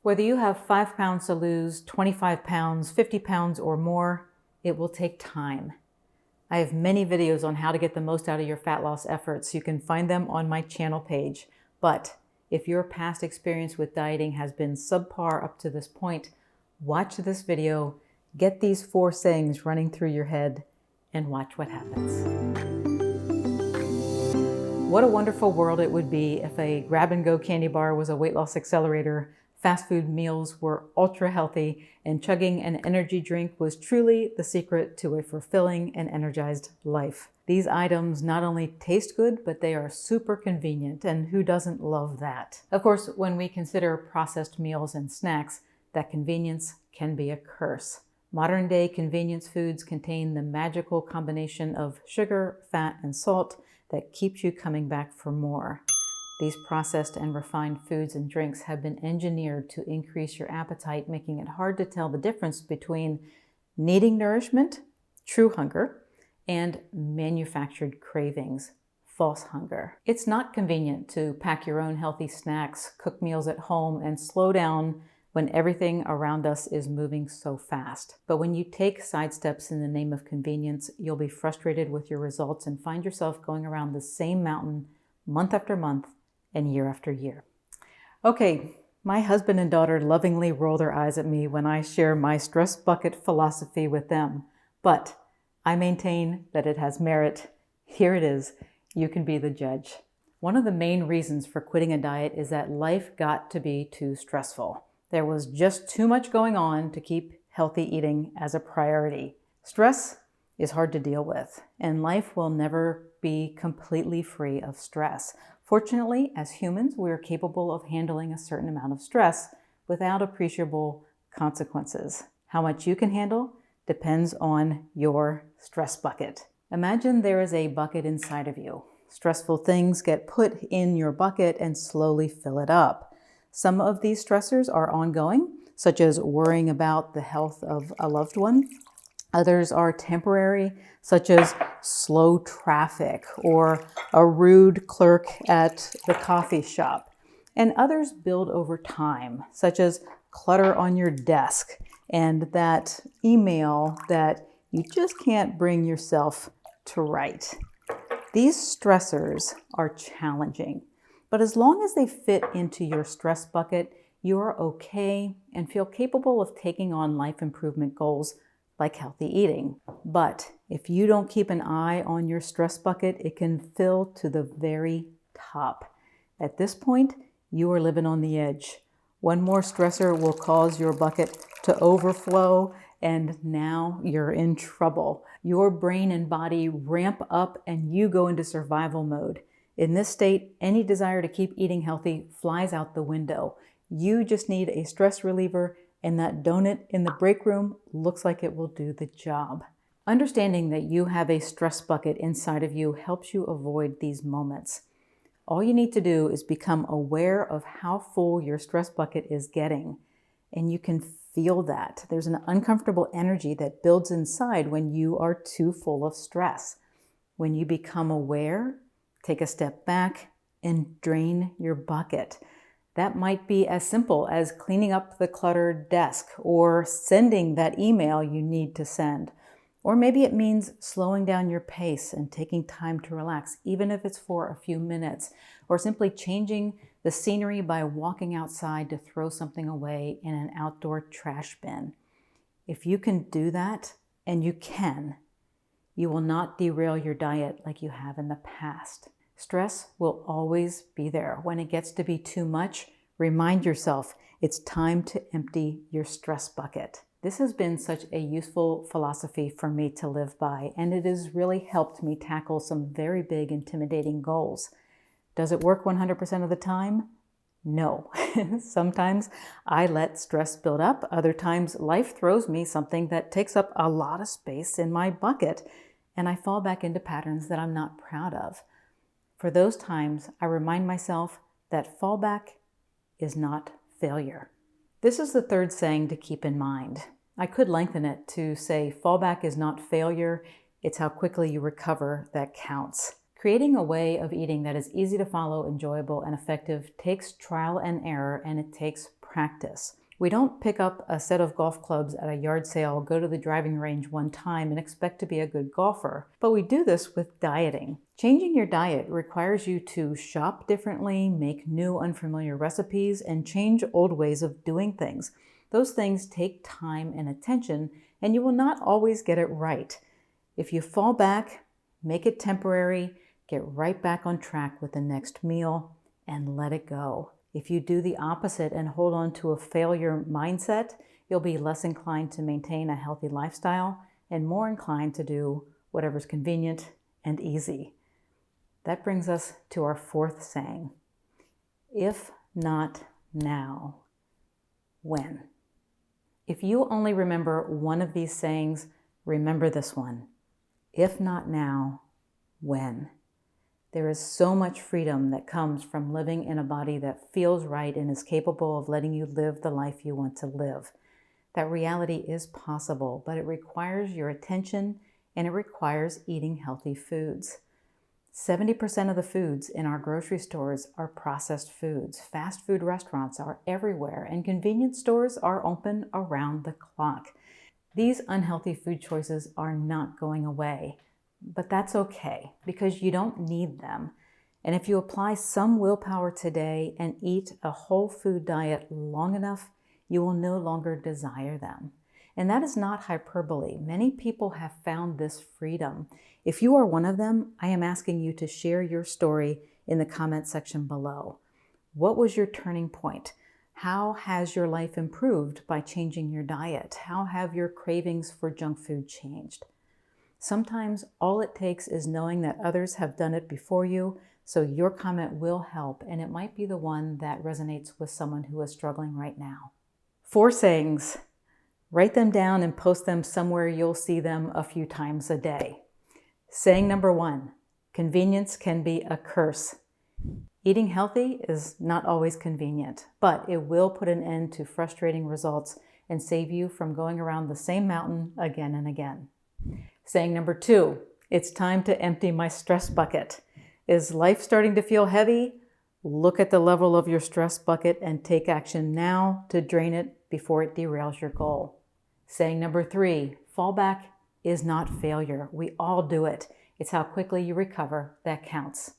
Whether you have 5 pounds to lose, 25 pounds, 50 pounds or more, it will take time. I have many videos on how to get the most out of your fat loss efforts. You can find them on my channel page. But if your past experience with dieting has been subpar up to this point, watch this video, get these 4 sayings running through your head, and watch what happens. What a wonderful world it would be if a grab-and-go candy bar was a weight loss accelerator, fast food meals were ultra healthy, and chugging an energy drink was truly the secret to a fulfilling and energized life. These items not only taste good, but they are super convenient, and who doesn't love that? Of course, when we consider processed meals and snacks, that convenience can be a curse. Modern-day convenience foods contain the magical combination of sugar, fat, and salt that keeps you coming back for more. These processed and refined foods and drinks have been engineered to increase your appetite, making it hard to tell the difference between needing nourishment, true hunger, and manufactured cravings, false hunger. It's not convenient to pack your own healthy snacks, cook meals at home, and slow down when everything around us is moving so fast. But when you take side steps in the name of convenience, you'll be frustrated with your results and find yourself going around the same mountain month after month and year after year. Okay, my husband and daughter lovingly roll their eyes at me when I share my stress bucket philosophy with them, but I maintain that it has merit. Here it is. You can be the judge. One of the main reasons for quitting a diet is that life got to be too stressful. There was just too much going on to keep healthy eating as a priority. Stress is hard to deal with, and life will never be completely free of stress. Fortunately, as humans, we are capable of handling a certain amount of stress without appreciable consequences. How much you can handle depends on your stress bucket. Imagine there is a bucket inside of you. Stressful things get put in your bucket and slowly fill it up. Some of these stressors are ongoing, such as worrying about the health of a loved one. Others are temporary, such as slow traffic or a rude clerk at the coffee shop. And others build over time, such as clutter on your desk and that email that you just can't bring yourself to write. These stressors are challenging, but as long as they fit into your stress bucket, you are okay and feel capable of taking on life improvement goals like healthy eating. But if you don't keep an eye on your stress bucket, it can fill to the very top. At this point, you are living on the edge. One more stressor will cause your bucket to overflow, and now you're in trouble. Your brain and body ramp up and you go into survival mode. In this state, any desire to keep eating healthy flies out the window. You just need a stress reliever, and that donut in the break room looks like it will do the job. Understanding that you have a stress bucket inside of you helps you avoid these moments. All you need to do is become aware of how full your stress bucket is getting, and you can feel that. There's an uncomfortable energy that builds inside when you are too full of stress. When you become aware, take a step back and drain your bucket. That might be as simple as cleaning up the cluttered desk or sending that email you need to send. Or maybe it means slowing down your pace and taking time to relax, even if it's for a few minutes, or simply changing the scenery by walking outside to throw something away in an outdoor trash bin. If you can do that, and you can, you will not derail your diet like you have in the past. Stress will always be there. When it gets to be too much, remind yourself it's time to empty your stress bucket. This has been such a useful philosophy for me to live by, and it has really helped me tackle some very big, intimidating goals. Does it work 100% of the time? No. Sometimes I let stress build up. Other times life throws me something that takes up a lot of space in my bucket, and I fall back into patterns that I'm not proud of. For those times, I remind myself that fallback is not failure. This is the third saying to keep in mind. I could lengthen it to say fallback is not failure, it's how quickly you recover that counts. Creating a way of eating that is easy to follow, enjoyable, and effective takes trial and error, and it takes practice. We don't pick up a set of golf clubs at a yard sale, go to the driving range one time, and expect to be a good golfer. But we do this with dieting. Changing your diet requires you to shop differently, make new unfamiliar recipes, and change old ways of doing things. Those things take time and attention, and you will not always get it right. If you fall back, make it temporary, get right back on track with the next meal, and let it go. If you do the opposite and hold on to a failure mindset, you'll be less inclined to maintain a healthy lifestyle and more inclined to do whatever's convenient and easy. That brings us to our fourth saying. If not now, when? If you only remember one of these sayings, remember this one. If not now, when? There is so much freedom that comes from living in a body that feels right and is capable of letting you live the life you want to live. That reality is possible, but it requires your attention and it requires eating healthy foods. 70% of the foods in our grocery stores are processed foods. Fast food restaurants are everywhere, and convenience stores are open around the clock. These unhealthy food choices are not going away. But that's okay, because you don't need them. And if you apply some willpower today and eat a whole food diet long enough, you will no longer desire them. And that is not hyperbole. Many people have found this freedom. If you are one of them, I am asking you to share your story in the comment section below. What was your turning point? How has your life improved by changing your diet? How have your cravings for junk food changed? Sometimes all it takes is knowing that others have done it before you, so your comment will help, and it might be the one that resonates with someone who is struggling right now. 4 sayings. Write them down and post them somewhere you'll see them a few times a day. Saying number 1, convenience can be a curse. Eating healthy is not always convenient, but it will put an end to frustrating results and save you from going around the same mountain again and again. Saying number 2, it's time to empty my stress bucket. Is life starting to feel heavy? Look at the level of your stress bucket and take action now to drain it before it derails your goal. Saying number 3, fallback is not failure. We all do it. It's how quickly you recover that counts.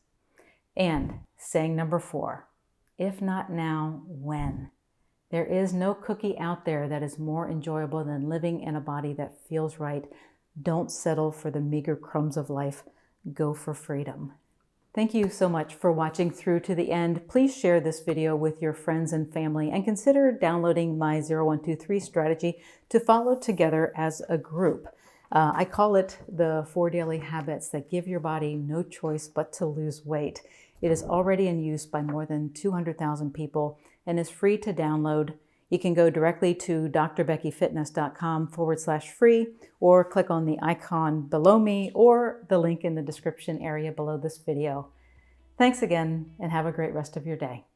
And saying number 4, if not now, when? There is no cookie out there that is more enjoyable than living in a body that feels right. Don't settle for the meager crumbs of life. Go for freedom. Thank you so much for watching through to the end. Please share this video with your friends and family and consider downloading my 0123 strategy to follow together as a group. I call it the 4 daily habits that give your body no choice but to lose weight. It is already in use by more than 200,000 people and is free to download. You can go directly to drbeckyfitness.com/free or click on the icon below me or the link in the description area below this video. Thanks again and have a great rest of your day.